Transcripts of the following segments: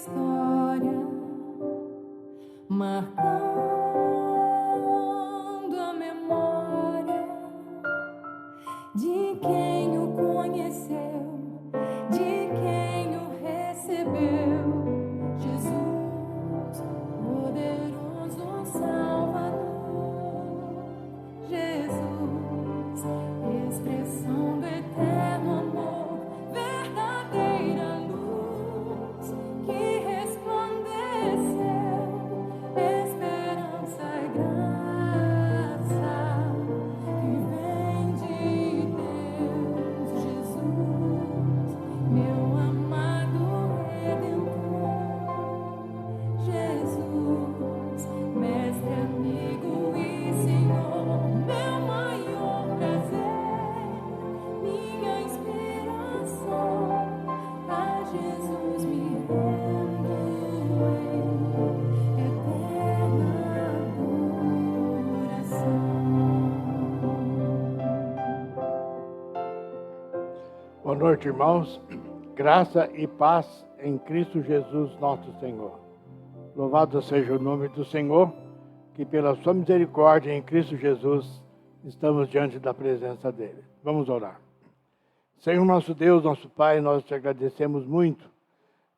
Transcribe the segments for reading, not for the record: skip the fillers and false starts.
história, marcando a memória de quem o conheceu, de quem o recebeu. Jesus, poderoso Salvador. Jesus, expressão do eterno amor, verdadeira luz que resplandeceu, esperança e graça que vem de Deus. Jesus, meu amado Redentor. Jesus, mestre, amigo e Senhor, meu maior prazer, minha inspiração, a Jesus me rendo em eterna adoração. Boa noite, irmãos. Graça e paz em Cristo Jesus, nosso Senhor. Louvado seja o nome do Senhor, que pela sua misericórdia em Cristo Jesus estamos diante da presença dele. Vamos orar. Senhor nosso Deus, nosso Pai, nós te agradecemos muito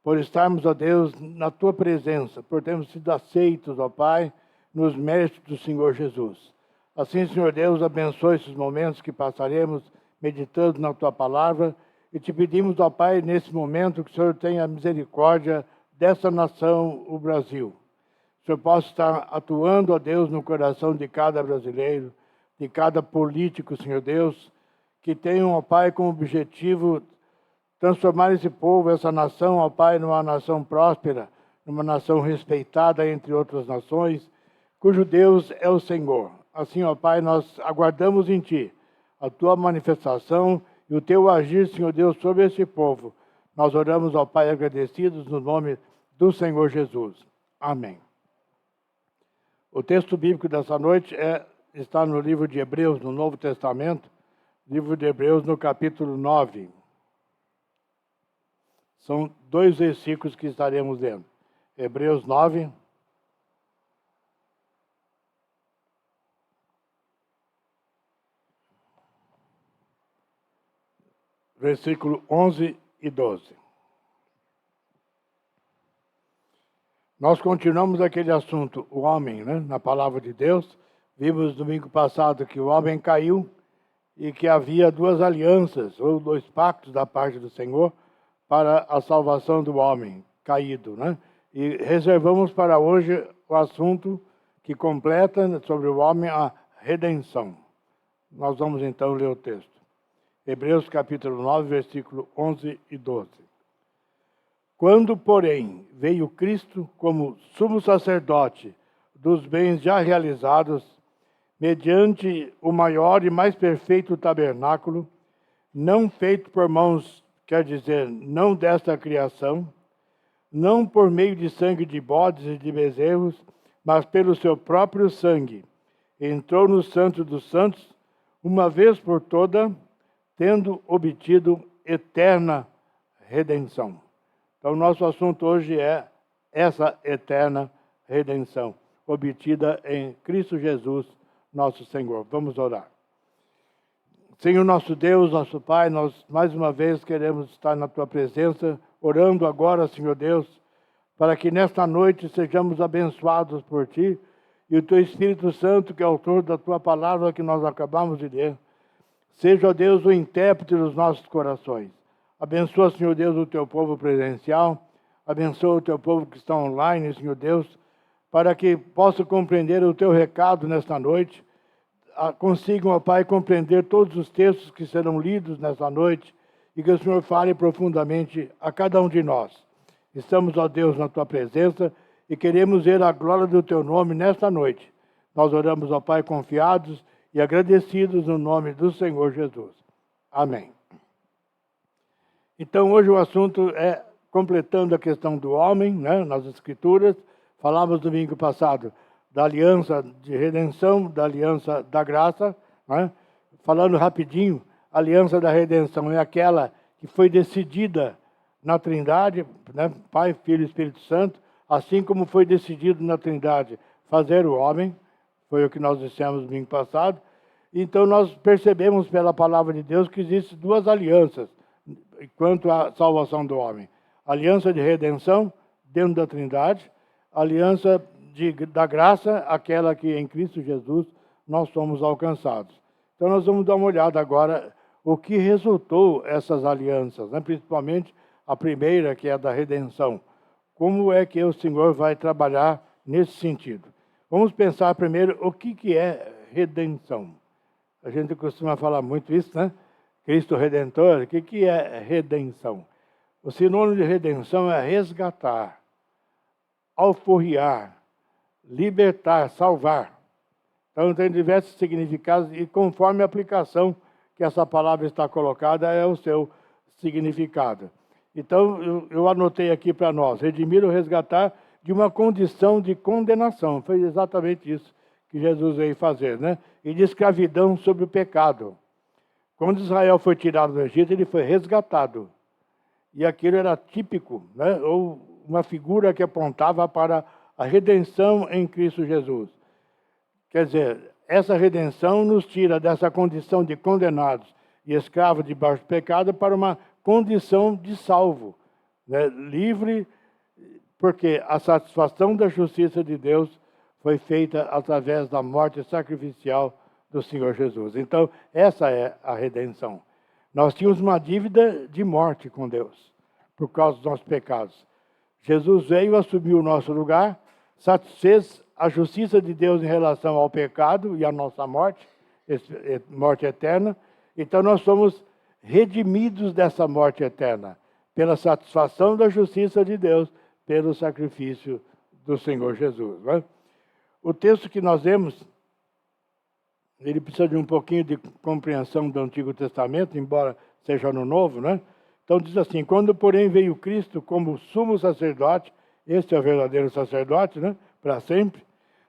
por estarmos, ó Deus, na tua presença, por termos sido aceitos, ó Pai, nos méritos do Senhor Jesus. Assim, Senhor Deus, abençoe esses momentos que passaremos meditando na tua palavra e te pedimos, ó Pai, nesse momento que o Senhor tenha misericórdia dessa nação, o Brasil. O Senhor possa estar atuando, ó Deus, no coração de cada brasileiro, de cada político, Senhor Deus, que tenham, ó Pai, como objetivo transformar esse povo, essa nação, ó Pai, numa nação próspera, numa nação respeitada entre outras nações, cujo Deus é o Senhor. Assim, ó Pai, nós aguardamos em Ti a Tua manifestação e o Teu agir, Senhor Deus, sobre esse povo. Nós oramos, ó Pai, agradecidos no nome do Senhor Jesus. Amém. O texto bíblico dessa noite está no livro de Hebreus, no Novo Testamento, livro de Hebreus, no capítulo 9. São 2 versículos que estaremos lendo. Hebreus 9. Versículo 11 e 12. Nós continuamos aquele assunto, o homem, né? Na palavra de Deus. Vimos domingo passado que o homem caiu e que havia 2 alianças, ou 2 pactos da parte do Senhor para a salvação do homem caído, né? E reservamos para hoje o assunto que completa sobre o homem a redenção. Nós vamos então ler o texto. Hebreus capítulo 9, versículo 11 e 12. Quando, porém, veio Cristo como sumo sacerdote dos bens já realizados, mediante o maior e mais perfeito tabernáculo, não feito por mãos, quer dizer, não desta criação, não por meio de sangue de bodes e de bezerros, mas pelo seu próprio sangue, entrou no Santo dos Santos, uma vez por toda, tendo obtido eterna redenção. Então, nosso assunto hoje é essa eterna redenção, obtida em Cristo Jesus, nosso Senhor. Vamos orar. Senhor nosso Deus, nosso Pai, nós mais uma vez queremos estar na Tua presença, orando agora, Senhor Deus, para que nesta noite sejamos abençoados por Ti e o Teu Espírito Santo, que é autor da Tua palavra que nós acabamos de ler, seja, ó Deus, o intérprete dos nossos corações. Abençoa, Senhor Deus, o Teu povo presencial, abençoa o Teu povo que está online, Senhor Deus, para que possa compreender o Teu recado nesta noite, consigam, ó Pai, compreender todos os textos que serão lidos nesta noite e que o Senhor fale profundamente a cada um de nós. Estamos, ó Deus, na Tua presença e queremos ver a glória do Teu nome nesta noite. Nós oramos, ó Pai, confiados e agradecidos no nome do Senhor Jesus. Amém. Então, hoje o assunto é completando a questão do homem, né, nas Escrituras. Falamos domingo passado da aliança de redenção, da aliança da graça, né? Falando rapidinho, a aliança da redenção é aquela que foi decidida na Trindade, né, Pai, Filho e Espírito Santo, assim como foi decidido na Trindade fazer o homem, foi o que nós dissemos no domingo passado. Então nós percebemos pela palavra de Deus que existem duas alianças quanto à salvação do homem. Aliança de redenção dentro da Trindade, aliança da graça, aquela que em Cristo Jesus nós somos alcançados. Então nós vamos dar uma olhada agora o que resultou essas alianças, né? Principalmente a primeira, que é a da redenção. Como é que o Senhor vai trabalhar nesse sentido? Vamos pensar primeiro o que é redenção. A gente costuma falar muito isso, né? Cristo Redentor, o que é redenção? O sinônimo de redenção é resgatar, alforriar, libertar, salvar. Então tem diversos significados e conforme a aplicação que essa palavra está colocada é o seu significado. Então eu anotei aqui para nós, redimir ou resgatar de uma condição de condenação. Foi exatamente isso que Jesus veio fazer, né? E de escravidão sobre o pecado. Quando Israel foi tirado do Egito, ele foi resgatado. E aquilo era típico, né? Ou uma figura que apontava para a redenção em Cristo Jesus. Quer dizer, essa redenção nos tira dessa condição de condenados e escravos debaixo do pecado para uma condição de salvo, né? Livre, porque a satisfação da justiça de Deus foi feita através da morte sacrificial do Senhor Jesus. Então, essa é a redenção. Nós tínhamos uma dívida de morte com Deus, por causa dos nossos pecados. Jesus veio, assumiu o nosso lugar, satisfez a justiça de Deus em relação ao pecado e à nossa morte, morte eterna. Então, nós somos redimidos dessa morte eterna, pela satisfação da justiça de Deus, pelo sacrifício do Senhor Jesus, né? O texto que nós lemos, ele precisa de um pouquinho de compreensão do Antigo Testamento, embora seja no Novo, né? Então diz assim, quando porém veio Cristo como sumo sacerdote, este é o verdadeiro sacerdote, né? Para sempre,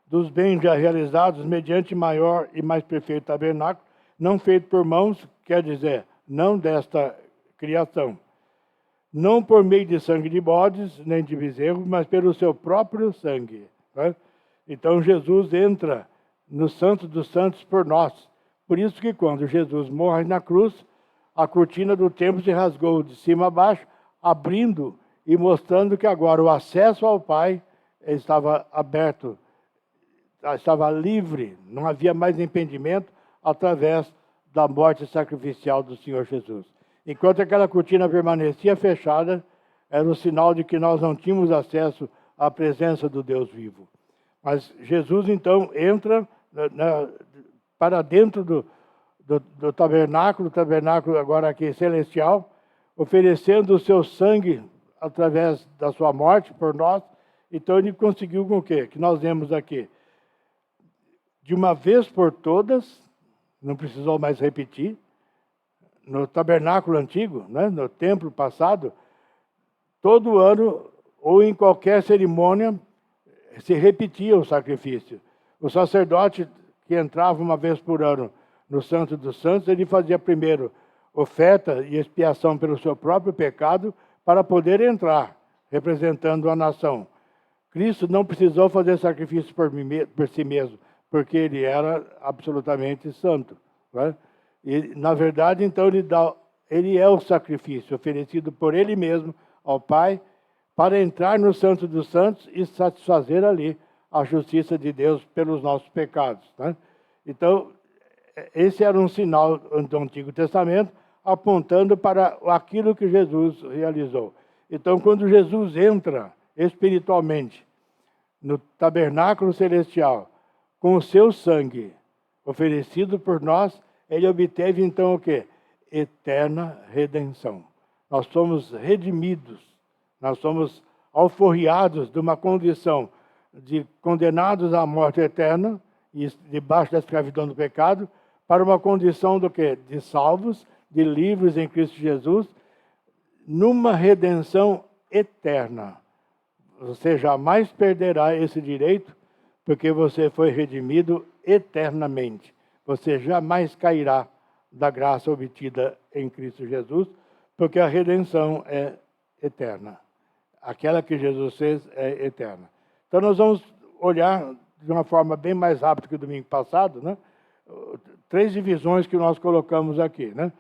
dos bens já realizados mediante maior e mais perfeito tabernáculo, não feito por mãos, quer dizer, não desta criação. Não por meio de sangue de bodes, nem de bezerro, mas pelo seu próprio sangue, né? Então Jesus entra no Santo dos Santos por nós. Por isso que quando Jesus morre na cruz, a cortina do templo se rasgou de cima a baixo, abrindo e mostrando que agora o acesso ao Pai estava aberto, estava livre, não havia mais impedimento através da morte sacrificial do Senhor Jesus. Enquanto aquela cortina permanecia fechada, era o sinal de que nós não tínhamos acesso à presença do Deus vivo. Mas Jesus, então, entra para dentro do tabernáculo agora aqui celestial, oferecendo o seu sangue através da sua morte por nós. Então ele conseguiu com o quê? Que nós vemos aqui. De uma vez por todas, não precisou mais repetir, no tabernáculo antigo, né, no templo passado, todo ano ou em qualquer cerimônia se repetia o sacrifício. O sacerdote que entrava uma vez por ano no Santo dos Santos, ele fazia primeiro oferta e expiação pelo seu próprio pecado para poder entrar, representando a nação. Cristo não precisou fazer sacrifício por si mesmo, porque ele era absolutamente santo, né? E, na verdade, então, ele é o sacrifício oferecido por ele mesmo ao Pai para entrar no Santo dos Santos e satisfazer ali a justiça de Deus pelos nossos pecados, né? Então, esse era um sinal do Antigo Testamento apontando para aquilo que Jesus realizou. Então, quando Jesus entra espiritualmente no tabernáculo celestial, com o seu sangue oferecido por nós, ele obteve então o quê? Eterna redenção. Nós somos redimidos, nós somos alforriados de uma condição de condenados à morte eterna, e debaixo da escravidão do pecado, para uma condição do quê? De salvos, de livres em Cristo Jesus, numa redenção eterna. Você jamais perderá esse direito, porque você foi redimido eternamente. Você jamais cairá da graça obtida em Cristo Jesus, porque a redenção é eterna. Aquela que Jesus fez é eterna. Então, nós vamos olhar de uma forma bem mais rápida que o domingo passado, né? 3 divisões que nós colocamos aqui, né?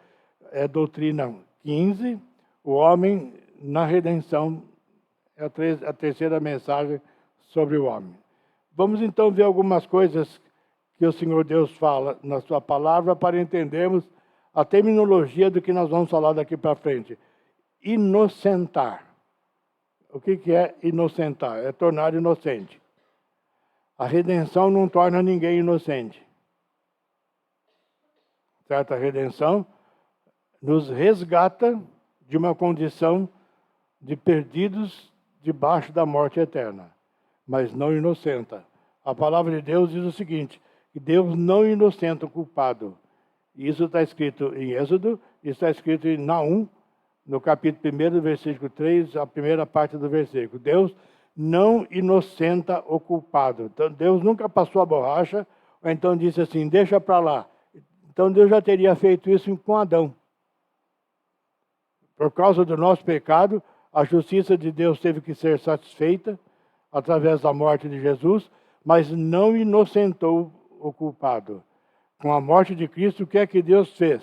É doutrina 15, o homem na redenção, é a terceira mensagem sobre o homem. Vamos então ver algumas coisas que o Senhor Deus fala na sua palavra para entendermos a terminologia do que nós vamos falar daqui para frente. Inocentar. O que é inocentar? É tornar inocente. A redenção não torna ninguém inocente. Certo? A redenção nos resgata de uma condição de perdidos debaixo da morte eterna, mas não inocenta. A palavra de Deus diz o seguinte, que Deus não inocenta o culpado. Isso está escrito em Êxodo, isso está escrito em Naum, no capítulo 1, versículo 3, a primeira parte do versículo. Deus não inocenta o culpado. Então, Deus nunca passou a borracha, ou então disse assim, deixa para lá. Então, Deus já teria feito isso com Adão. Por causa do nosso pecado, a justiça de Deus teve que ser satisfeita através da morte de Jesus, mas não inocentou o culpado. Com a morte de Cristo, o que é que Deus fez?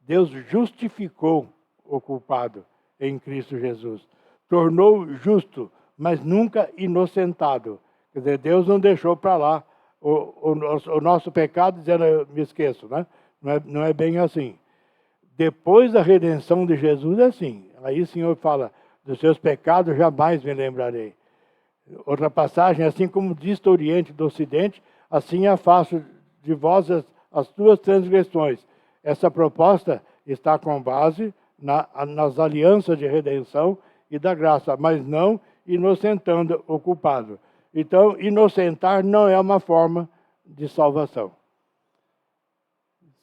Deus justificou o culpado em Cristo Jesus. Tornou justo, mas nunca inocentado. Quer dizer, Deus não deixou para lá o nosso pecado, dizendo, eu me esqueço, né? Não é bem assim. Depois da redenção de Jesus é assim. Aí o Senhor fala, dos seus pecados jamais me lembrarei. Outra passagem, assim como dista o Oriente do Ocidente, assim afasto de vós as tuas transgressões. Essa proposta está com base nas alianças de redenção e da graça, mas não inocentando o culpado. Então, inocentar não é uma forma de salvação.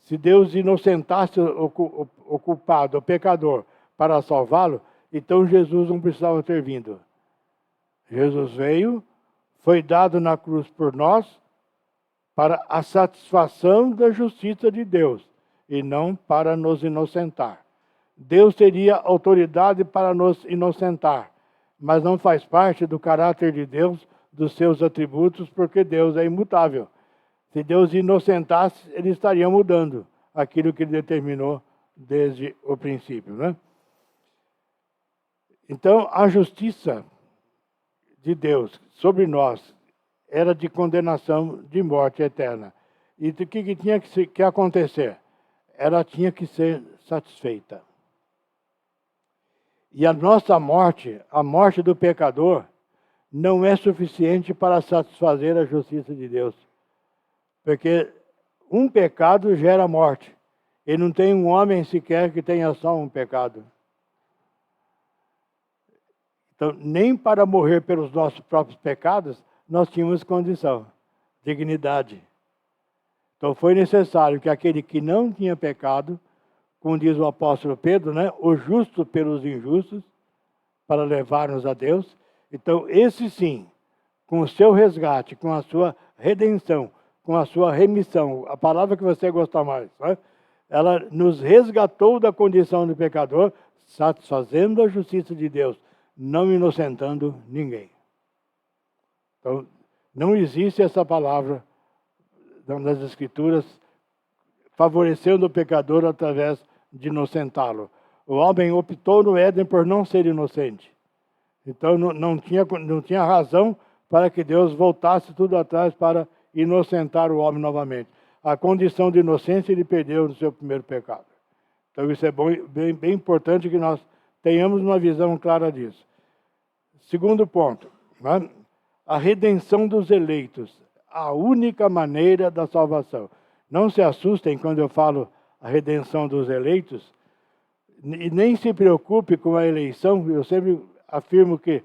Se Deus inocentasse o culpado, o pecador, para salvá-lo, então Jesus não precisava ter vindo. Jesus veio, foi dado na cruz por nós, para a satisfação da justiça de Deus, e não para nos inocentar. Deus teria autoridade para nos inocentar, mas não faz parte do caráter de Deus, dos seus atributos, porque Deus é imutável. Se Deus inocentasse, ele estaria mudando aquilo que ele determinou desde o princípio, né? Então, a justiça de Deus sobre nós era de condenação de morte eterna. E o que tinha que acontecer? Ela tinha que ser satisfeita. E a nossa morte, a morte do pecador, não é suficiente para satisfazer a justiça de Deus. Porque um pecado gera morte. E não tem um homem sequer que tenha só um pecado. Então, nem para morrer pelos nossos próprios pecados, nós tínhamos condição, dignidade. Então, foi necessário que aquele que não tinha pecado, como diz o apóstolo Pedro, né, o justo pelos injustos, para levar-nos a Deus. Então, esse sim, com o seu resgate, com a sua redenção, com a sua remissão, a palavra que você gosta mais, né? Ela nos resgatou da condição de pecador, satisfazendo a justiça de Deus, não inocentando ninguém. Então, não existe essa palavra nas Escrituras favorecendo o pecador através de inocentá-lo. O homem optou no Éden por não ser inocente. Então, não tinha razão para que Deus voltasse tudo atrás para inocentar o homem novamente. A condição de inocência ele perdeu no seu primeiro pecado. Então, isso é bem importante que nós tenhamos uma visão clara disso. Segundo ponto, né? A redenção dos eleitos, a única maneira da salvação. Não se assustem quando eu falo a redenção dos eleitos, e nem se preocupe com a eleição. Eu sempre afirmo que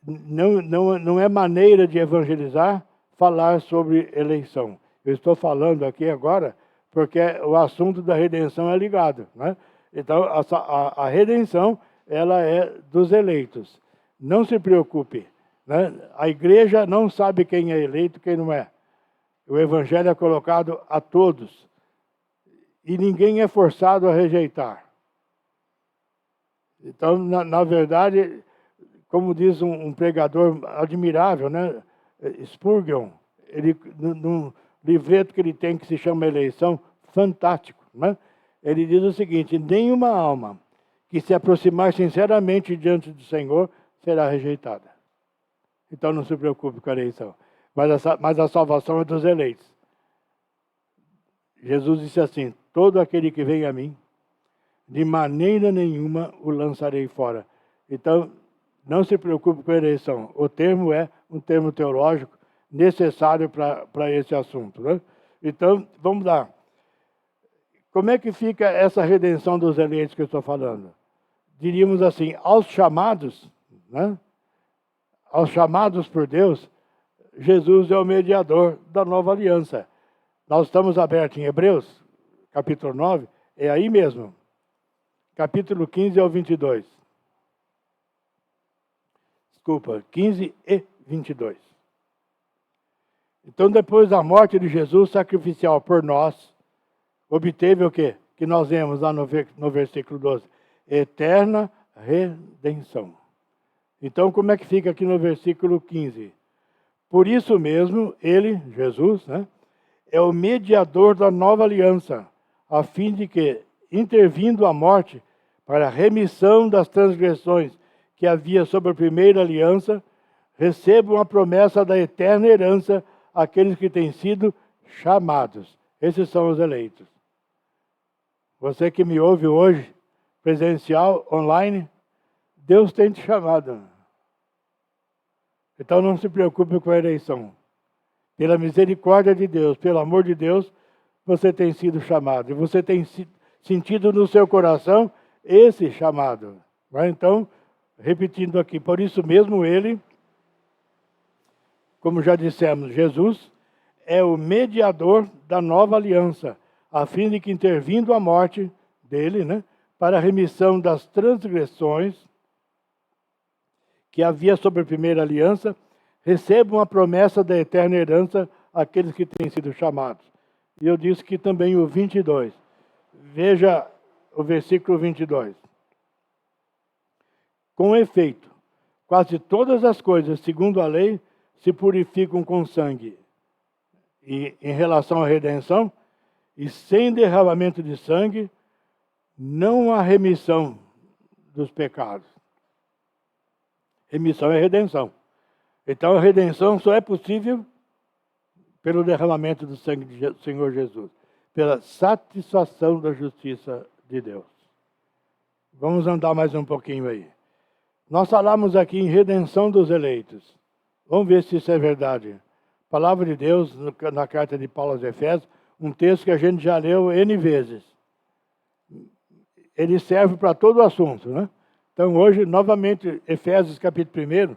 não é maneira de evangelizar falar sobre eleição. Eu estou falando aqui agora porque o assunto da redenção é ligado, né? Então, a redenção, ela é dos eleitos. Não se preocupe, né? A igreja não sabe quem é eleito e quem não é. O evangelho é colocado a todos. E ninguém é forçado a rejeitar. Então, na verdade, como diz um pregador admirável, né? Spurgeon, ele, num livreto que ele tem que se chama Eleição, fantástico, né? Ele diz o seguinte: nenhuma alma que se aproximar sinceramente diante do Senhor será rejeitada. Então não se preocupe com a eleição. Mas a salvação é dos eleitos. Jesus disse assim: todo aquele que vem a mim, de maneira nenhuma o lançarei fora. Então, não se preocupe com a eleição. O termo é um termo teológico necessário para esse assunto, né? Então, vamos lá. Como é que fica essa redenção dos eleitos que eu estou falando? Diríamos assim, aos chamados, né? Aos chamados por Deus, Jesus é o mediador da nova aliança. Nós estamos abertos em Hebreus, capítulo 9, é aí mesmo. Capítulo 15 ao 22. Desculpa, 15 e 22. Então, depois da morte de Jesus sacrificial por nós, obteve o quê? Que nós vemos lá no versículo 12. Eterna redenção. Então, como é que fica aqui no versículo 15? Por isso mesmo, ele, Jesus, né, é o mediador da nova aliança, a fim de que, intervindo a morte para a remissão das transgressões que havia sobre a primeira aliança, recebam a promessa da eterna herança aqueles que têm sido chamados. Esses são os eleitos. Você que me ouve hoje, presencial, online, Deus tem te chamado. Então não se preocupe com a eleição. Pela misericórdia de Deus, pelo amor de Deus, você tem sido chamado. E você tem sentido no seu coração esse chamado. Então, repetindo aqui, por isso mesmo ele, como já dissemos, Jesus é o mediador da nova aliança, a fim de que, intervindo a morte dele, né, para a remissão das transgressões que havia sobre a primeira aliança, recebam a promessa da eterna herança aqueles que têm sido chamados. E eu disse que também o 22. Veja o versículo 22. Com efeito, quase todas as coisas, segundo a lei, se purificam com sangue. E em relação à redenção, e sem derramamento de sangue, não há remissão dos pecados. Remissão é redenção. Então a redenção só é possível pelo derramamento do sangue do Senhor Jesus, pela satisfação da justiça de Deus. Vamos andar mais um pouquinho aí. Nós falamos aqui em redenção dos eleitos. Vamos ver se isso é verdade. Palavra de Deus, na carta de Paulo aos Efésios, um texto que a gente já leu N vezes. Ele serve para todo o assunto, né? Então hoje, novamente, Efésios capítulo 1,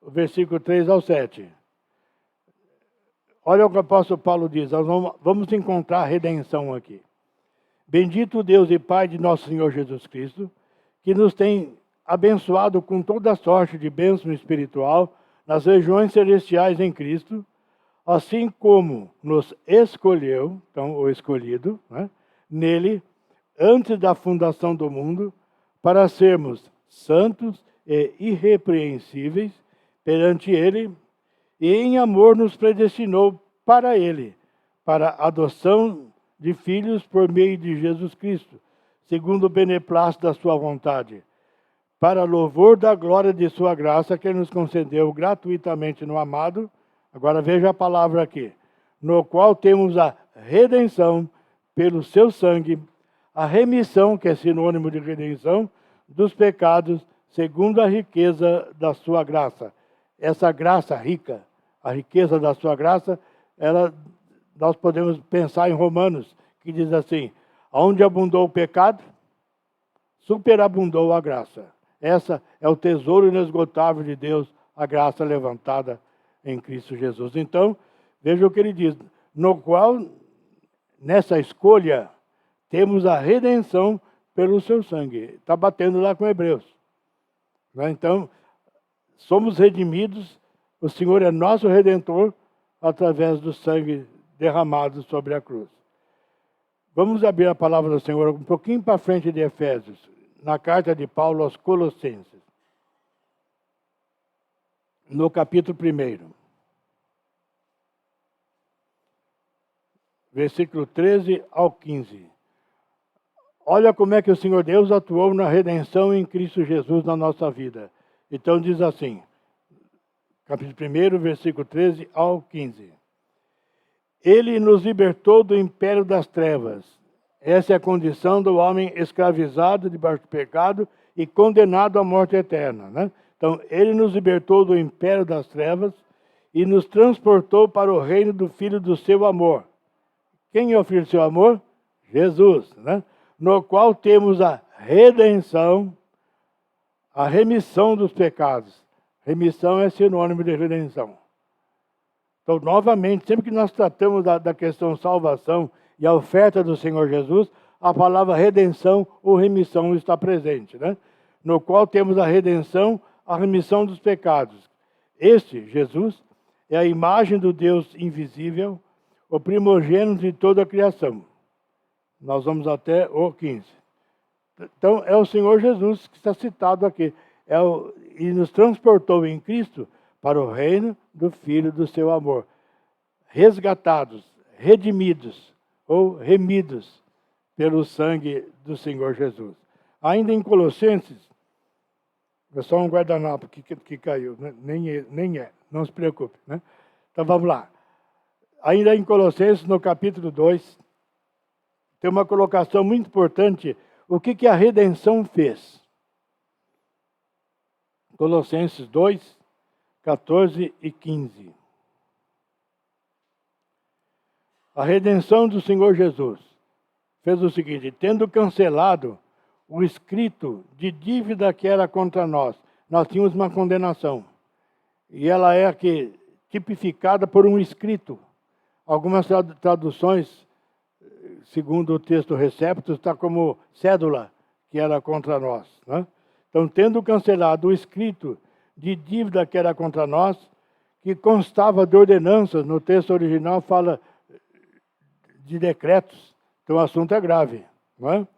o versículo 3 ao 7. Olha o que o apóstolo Paulo diz, nós vamos encontrar a redenção aqui. Bendito Deus e Pai de nosso Senhor Jesus Cristo, que nos tem abençoado com toda sorte de bênção espiritual nas regiões celestiais em Cristo, assim como nos escolheu, então o escolhido, né, nele, antes da fundação do mundo, para sermos santos e irrepreensíveis perante ele, e em amor nos predestinou para ele, para a adoção de filhos por meio de Jesus Cristo, segundo o beneplácito da sua vontade, para louvor da glória de sua graça, que nos concedeu gratuitamente no amado. Agora veja a palavra aqui, no qual temos a redenção pelo seu sangue, a remissão, que é sinônimo de redenção, dos pecados, segundo a riqueza da sua graça. Essa graça rica, a riqueza da sua graça, nós podemos pensar em Romanos, que diz assim, onde abundou o pecado, superabundou a graça. Essa é o tesouro inesgotável de Deus, a graça levantada em Cristo Jesus. Então, veja o que ele diz, no qual, nessa escolha, temos a redenção pelo seu sangue. Está batendo lá com Hebreus. Então, somos redimidos, o Senhor é nosso Redentor, através do sangue derramado sobre a cruz. Vamos abrir a palavra do Senhor um pouquinho para frente de Efésios, na carta de Paulo aos Colossenses. no capítulo 1. Versículo 13 ao 15. Olha como é que o Senhor Deus atuou na redenção em Cristo Jesus na nossa vida. Então diz assim, capítulo 1, versículo 13 ao 15. Ele nos libertou do império das trevas. Essa é a condição do homem escravizado debaixo do pecado e condenado à morte eterna, né? Então, ele nos libertou do império das trevas e nos transportou para o reino do Filho do seu amor. Quem é o Filho do seu amor? Jesus, né? No qual temos a redenção, a remissão dos pecados. Remissão é sinônimo de redenção. Então, novamente, sempre que nós tratamos da questão salvação e a oferta do Senhor Jesus, a palavra redenção ou remissão está presente, né? No qual temos a redenção, a remissão dos pecados. Este, Jesus, é a imagem do Deus invisível, o primogênito de toda a criação. Nós vamos até o 15. Então, é o Senhor Jesus que está citado aqui. E nos transportou em Cristo para o reino do Filho do seu amor. Resgatados, redimidos ou remidos pelo sangue do Senhor Jesus. Ainda em Colossenses, é só um guardanapo que caiu, né? Nem é, não se preocupe, né? Então vamos lá. Ainda em Colossenses, no capítulo 2, tem uma colocação muito importante, o que a redenção fez. Colossenses 2, 14 e 15. A redenção do Senhor Jesus fez o seguinte, tendo cancelado o escrito de dívida que era contra nós tínhamos uma condenação. E ela é aqui tipificada por um escrito. Algumas traduções, segundo o texto recepto, está como cédula que era contra nós, né? Então, tendo cancelado o escrito de dívida que era contra nós, que constava de ordenanças, no texto original fala de decretos, então o assunto é grave, não é?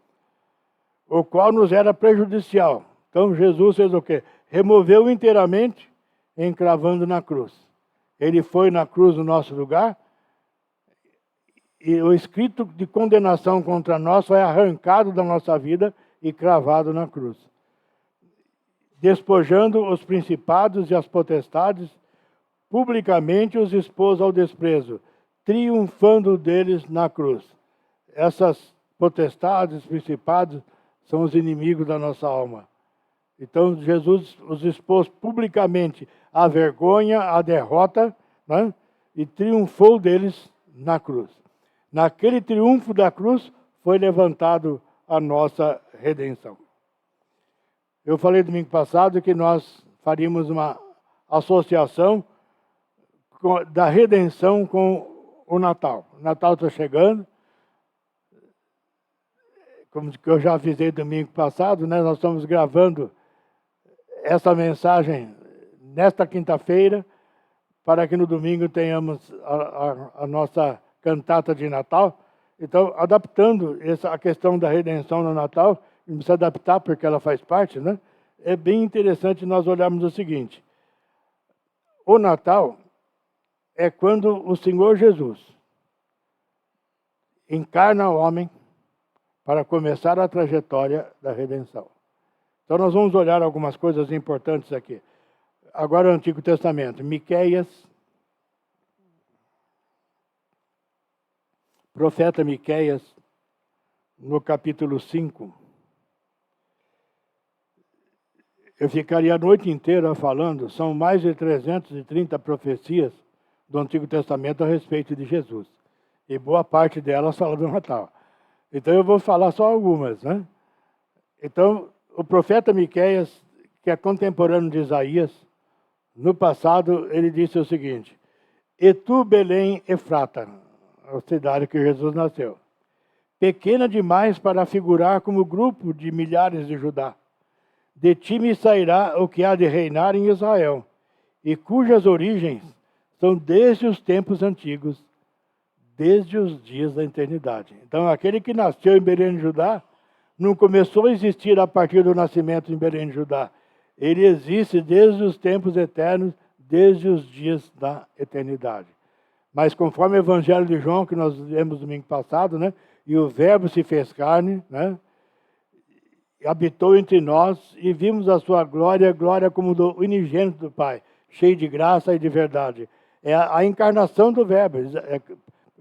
O qual nos era prejudicial. Então Jesus fez o quê? Removeu inteiramente, encravando na cruz. Ele foi na cruz no nosso lugar, e o escrito de condenação contra nós foi arrancado da nossa vida e cravado na cruz. Despojando os principados e as potestades, publicamente os expôs ao desprezo, triunfando deles na cruz. Essas potestades, principados, são os inimigos da nossa alma. Então, Jesus os expôs publicamente à vergonha, à derrota, né? E triunfou deles na cruz. Naquele triunfo da cruz, foi levantado a nossa redenção. Eu falei domingo passado que nós faríamos uma associação da redenção com o Natal. O Natal está chegando. Como eu já avisei domingo passado, né, nós estamos gravando essa mensagem nesta quinta-feira, para que no domingo tenhamos a nossa cantata de Natal. Então, adaptando a questão da redenção no Natal, não precisa adaptar porque ela faz parte, né? É bem interessante nós olharmos o seguinte. O Natal é quando o Senhor Jesus encarna o homem para começar a trajetória da redenção. Então nós vamos olhar algumas coisas importantes aqui. Agora o Antigo Testamento, Miqueias, profeta Miqueias, no capítulo 5. Eu ficaria a noite inteira falando, são mais de 330 profecias do Antigo Testamento a respeito de Jesus. E boa parte delas fala do Natal. Então eu vou falar só algumas, né? Então, o profeta Miqueias, que é contemporâneo de Isaías, no passado ele disse o seguinte: E tu, Belém Efrata, a cidade que Jesus nasceu, pequena demais para figurar como grupo de milhares de Judá. De ti me sairá o que há de reinar em Israel, e cujas origens são desde os tempos antigos, desde os dias da eternidade. Então, aquele que nasceu em Belém de Judá, não começou a existir a partir do nascimento em Belém de Judá. Ele existe desde os tempos eternos, desde os dias da eternidade. Mas conforme o Evangelho de João, que nós lemos domingo passado, né? E o Verbo se fez carne, né? Habitou entre nós e vimos a sua glória, glória como do unigênito do Pai, cheio de graça e de verdade. É a encarnação do Verbo.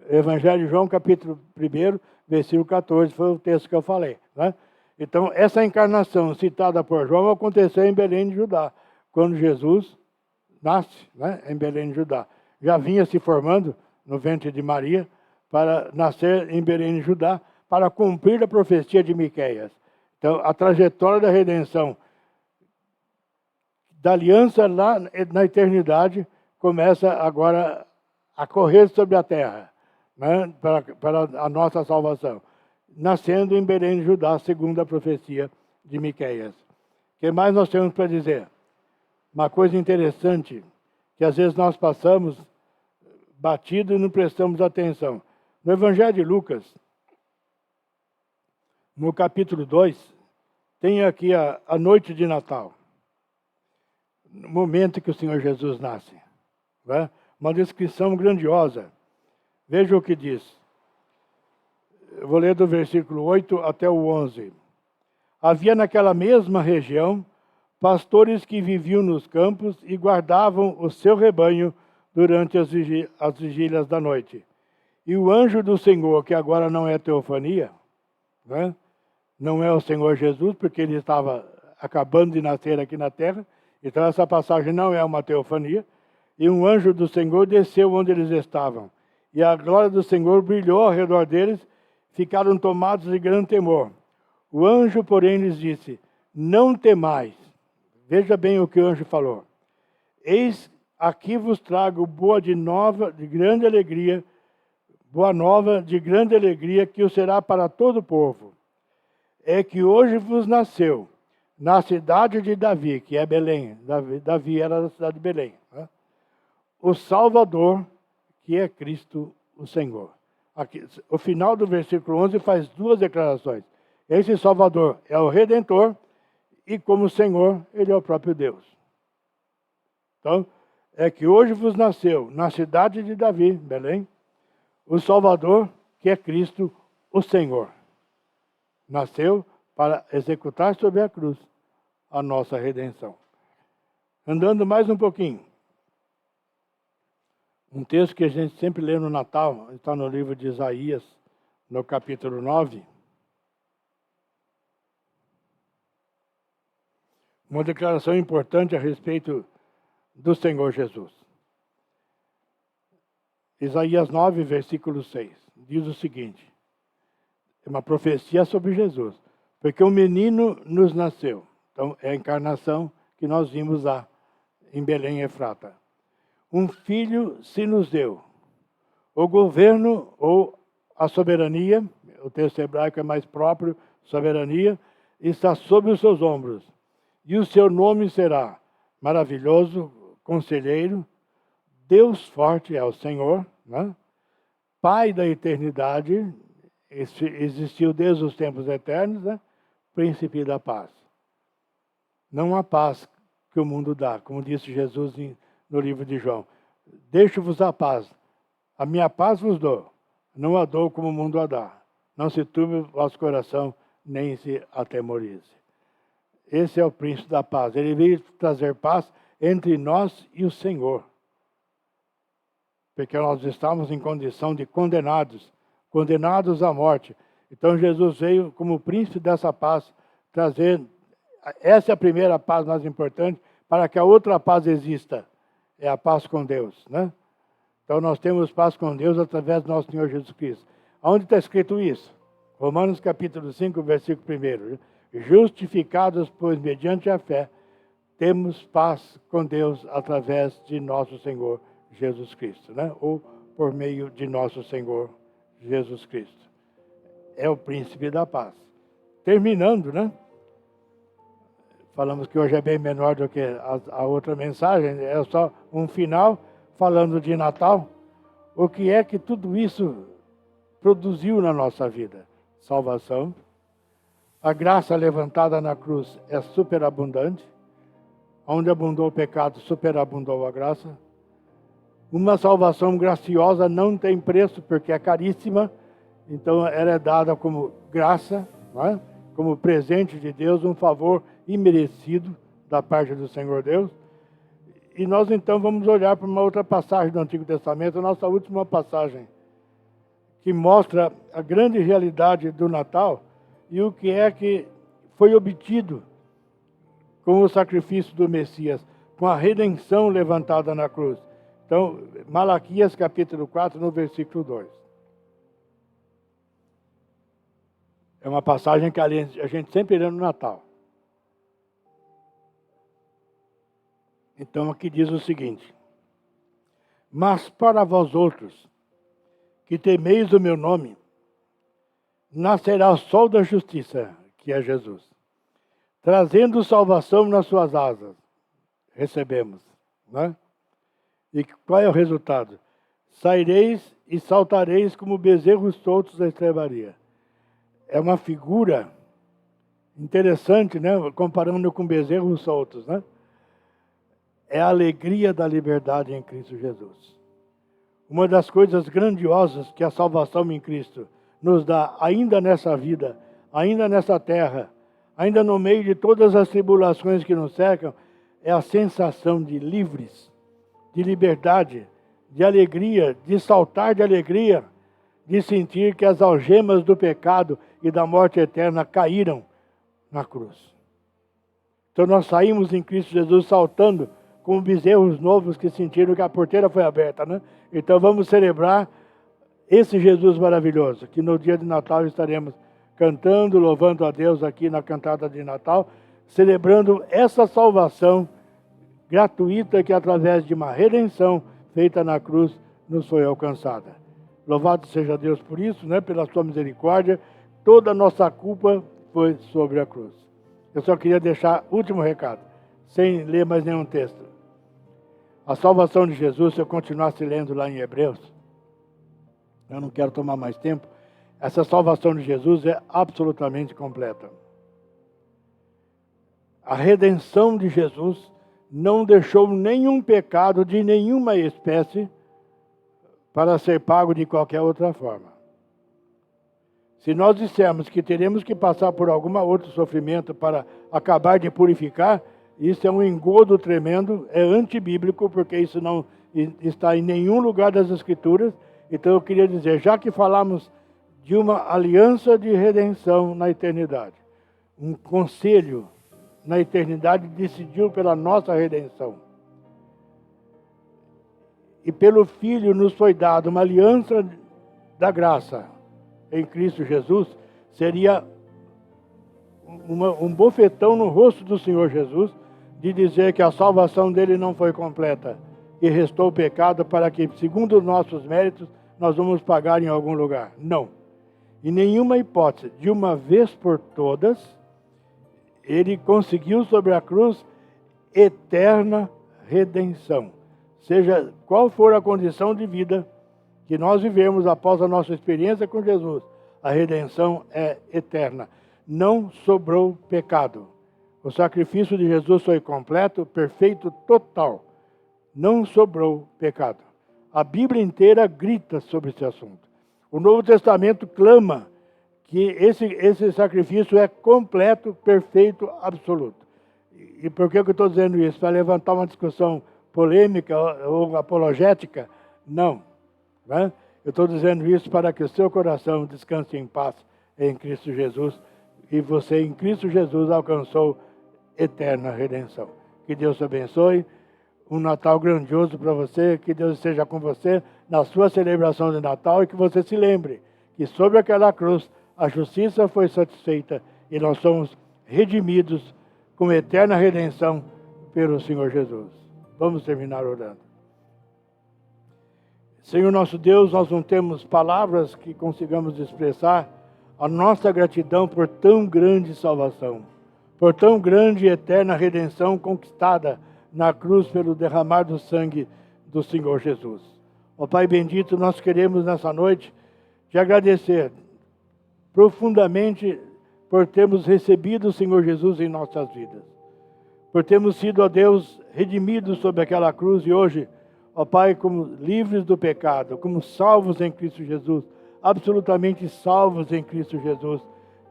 Evangelho de João, capítulo 1, versículo 14, foi o texto que eu falei, né? Então, essa encarnação citada por João aconteceu em Belém de Judá, quando Jesus nasce, né, em Belém de Judá. Já vinha se formando no ventre de Maria para nascer em Belém de Judá, para cumprir a profecia de Miqueias. Então, a trajetória da redenção, da aliança lá na eternidade, começa agora a correr sobre a terra, né, para a nossa salvação. Nascendo em Belém de Judá, segundo a profecia de Miqueias. O que mais nós temos para dizer? Uma coisa interessante, que às vezes nós passamos batido e não prestamos atenção. No Evangelho de Lucas, no capítulo 2, tem aqui a noite de Natal. No momento que o Senhor Jesus nasce. Né? Uma descrição grandiosa. Veja o que diz. Eu vou ler do versículo 8 até o 11. Havia naquela mesma região pastores que viviam nos campos e guardavam o seu rebanho durante as vigílias da noite. E o anjo do Senhor, que agora não é teofania, né? Não é o Senhor Jesus, porque ele estava acabando de nascer aqui na terra, então essa passagem não é uma teofania. E um anjo do Senhor desceu onde eles estavam. E a glória do Senhor brilhou ao redor deles, ficaram tomados de grande temor. O anjo, porém, lhes disse: não temais. Veja bem o que o anjo falou. Eis aqui vos trago boa nova de grande alegria, boa nova de grande alegria, que o será para todo o povo. É que hoje vos nasceu, na cidade de Davi, que é Belém. Davi era da cidade de Belém. Né? O Salvador, que é Cristo o Senhor. Aqui, o final do versículo 11 faz duas declarações. Esse Salvador é o Redentor e, como Senhor, Ele é o próprio Deus. Então, é que hoje vos nasceu, na cidade de Davi, Belém, o Salvador, que é Cristo o Senhor. Nasceu para executar sobre a cruz a nossa redenção. Andando mais um pouquinho. Um texto que a gente sempre lê no Natal, está no livro de Isaías, no capítulo 9. Uma declaração importante a respeito do Senhor Jesus. Isaías 9, versículo 6, diz o seguinte. É uma profecia sobre Jesus. Porque um menino nos nasceu. Então, é a encarnação que nós vimos lá em Belém, Efrata. Um filho se nos deu. O governo ou a soberania, o texto hebraico é mais próprio, soberania, está sobre os seus ombros. E o seu nome será Maravilhoso, Conselheiro, Deus Forte é o Senhor, né? Pai da eternidade, existiu desde os tempos eternos, né? Príncipe da paz. Não há paz que o mundo dá, como disse Jesus no livro de João. Deixo-vos a paz. A minha paz vos dou. Não a dou como o mundo a dá. Não se turbe o vosso coração, nem se atemorize. Esse é o príncipe da paz. Ele veio trazer paz entre nós e o Senhor. Porque nós estamos em condição de condenados à morte. Então Jesus veio como príncipe dessa paz, trazer, essa é a primeira paz mais importante, para que a outra paz exista, é a paz com Deus, né? Então nós temos paz com Deus através do nosso Senhor Jesus Cristo. Onde está escrito isso? Romanos capítulo 5, versículo 1. Justificados, pois, mediante a fé, temos paz com Deus através de nosso Senhor Jesus Cristo, né? Ou por meio de nosso Senhor Jesus Cristo. É o príncipe da paz. Terminando, né? Falamos que hoje é bem menor do que a outra mensagem, é só um final falando de Natal. O que é que tudo isso produziu na nossa vida? Salvação. A graça levantada na cruz é superabundante. onde abundou o pecado, superabundou a graça. Uma salvação graciosa não tem preço, porque é caríssima, então ela é dada como graça, não é? Como presente de Deus, um favor imerecido da parte do Senhor Deus. E nós então vamos olhar para uma outra passagem do Antigo Testamento, a nossa última passagem, que mostra a grande realidade do Natal e o que é que foi obtido com o sacrifício do Messias, com a redenção levantada na cruz. Então, Malaquias capítulo 4, no versículo 2. É uma passagem que a gente sempre lê no Natal. Então, aqui diz o seguinte: mas para vós outros, que temeis o meu nome, nascerá o sol da justiça, que é Jesus, trazendo salvação nas suas asas. Recebemos, né? E qual é o resultado? Saireis e saltareis como bezerros soltos da estrebaria. É uma figura interessante, né? Comparando com bezerros soltos, né? É a alegria da liberdade em Cristo Jesus. Uma das coisas grandiosas que a salvação em Cristo nos dá, ainda nessa vida, ainda nessa terra, ainda no meio de todas as tribulações que nos cercam, é a sensação de livres, de liberdade, de alegria, de saltar de alegria, de sentir que as algemas do pecado e da morte eterna caíram na cruz. Então nós saímos em Cristo Jesus saltando como bezerros novos que sentiram que a porteira foi aberta, né? Então vamos celebrar esse Jesus maravilhoso, que no dia de Natal estaremos cantando, louvando a Deus aqui na cantada de Natal, celebrando essa salvação gratuita que através de uma redenção feita na cruz nos foi alcançada. Louvado seja Deus por isso, né? Pela sua misericórdia, toda a nossa culpa foi sobre a cruz. Eu só queria deixar último recado, sem ler mais nenhum texto. A salvação de Jesus, se eu continuasse lendo lá em Hebreus, eu não quero tomar mais tempo, essa salvação de Jesus é absolutamente completa. A redenção de Jesus não deixou nenhum pecado de nenhuma espécie para ser pago de qualquer outra forma. Se nós dissermos que teremos que passar por algum outro sofrimento para acabar de purificar, isso é um engodo tremendo, é antibíblico, porque isso não está em nenhum lugar das Escrituras. Então eu queria dizer, já que falamos de uma aliança de redenção na eternidade, um conselho na eternidade decidiu pela nossa redenção. E pelo Filho nos foi dado uma aliança da graça em Cristo Jesus, seria um bofetão no rosto do Senhor Jesus, de dizer que a salvação dele não foi completa e restou o pecado para que, segundo os nossos méritos, nós vamos pagar em algum lugar. Não. Em nenhuma hipótese, de uma vez por todas, ele conseguiu sobre a cruz eterna redenção. Seja qual for a condição de vida que nós vivemos após a nossa experiência com Jesus, a redenção é eterna. Não sobrou pecado. O sacrifício de Jesus foi completo, perfeito, total. Não sobrou pecado. A Bíblia inteira grita sobre esse assunto. O Novo Testamento clama que esse sacrifício é completo, perfeito, absoluto. E por que eu estou dizendo isso? Para levantar uma discussão polêmica ou apologética? Não. Né? Eu estou dizendo isso para que o seu coração descanse em paz em Cristo Jesus. E você, em Cristo Jesus, alcançou eterna redenção. Que Deus te abençoe. Um Natal grandioso para você. Que Deus esteja com você na sua celebração de Natal. E que você se lembre que sobre aquela cruz a justiça foi satisfeita e nós somos redimidos com eterna redenção pelo Senhor Jesus. Vamos terminar orando. Senhor nosso Deus, nós não temos palavras que consigamos expressar a nossa gratidão por tão grande salvação, por tão grande e eterna redenção conquistada na cruz pelo derramar do sangue do Senhor Jesus. Ó Pai bendito, nós queremos nessa noite te agradecer profundamente por termos recebido o Senhor Jesus em nossas vidas. por termos sido, ó Deus, redimidos sob aquela cruz e hoje, ó Pai, como livres do pecado, como salvos em Cristo Jesus, absolutamente salvos em Cristo Jesus.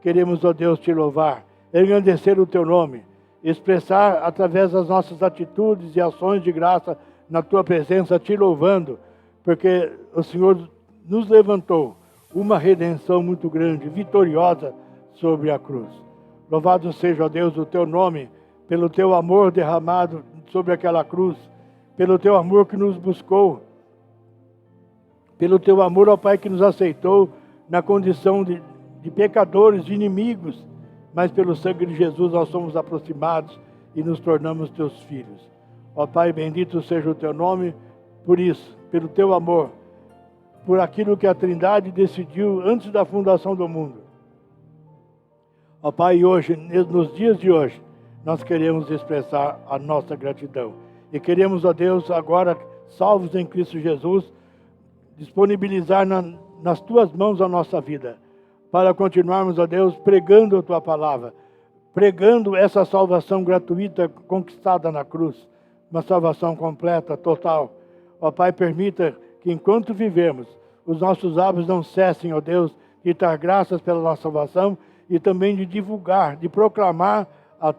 Queremos, ó Deus, te louvar, engrandecer o teu nome, expressar através das nossas atitudes e ações de graça na tua presença, te louvando, porque o Senhor nos levantou uma redenção muito grande, vitoriosa sobre a cruz. Louvado seja, ó Deus, o teu nome, pelo teu amor derramado sobre aquela cruz, pelo teu amor que nos buscou, pelo teu amor, ó Pai, que nos aceitou na condição de pecadores, de inimigos, mas pelo sangue de Jesus nós somos aproximados e nos tornamos teus filhos. Ó Pai, bendito seja o teu nome, por isso, pelo teu amor, por aquilo que a Trindade decidiu antes da fundação do mundo. Ó Pai, hoje, nos dias de hoje, nós queremos expressar a nossa gratidão. E queremos, ó Deus, agora, salvos em Cristo Jesus, disponibilizar nas tuas mãos a nossa vida, para continuarmos, ó Deus, pregando a tua palavra, pregando essa salvação gratuita conquistada na cruz, uma salvação completa, total. Ó Pai, permita que enquanto vivemos, os nossos lábios não cessem, ó Deus, de dar graças pela nossa salvação e também de divulgar, de proclamar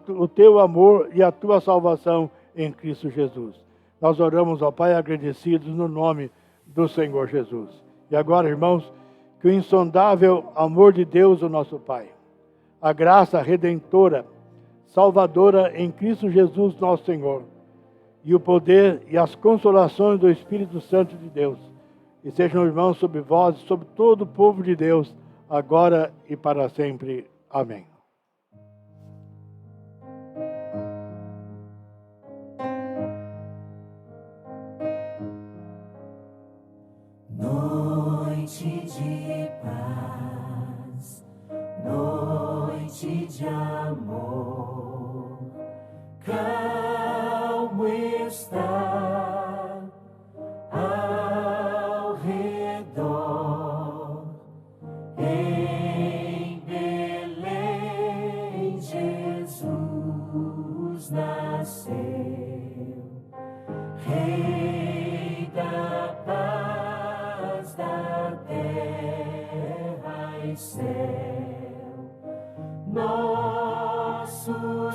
o teu amor e a tua salvação em Cristo Jesus. Nós oramos, ó Pai, agradecidos no nome do Senhor Jesus. E agora, irmãos, que o insondável amor de Deus, o nosso Pai, a graça redentora, salvadora em Cristo Jesus, nosso Senhor, e o poder e as consolações do Espírito Santo de Deus, e sejam, irmãos, sobre vós e sobre todo o povo de Deus, agora e para sempre. Amém. Noite de paz, noite de amor, calmo está ao redor. Em Belém Jesus nasceu, Rei da paz da terra e céu, nosso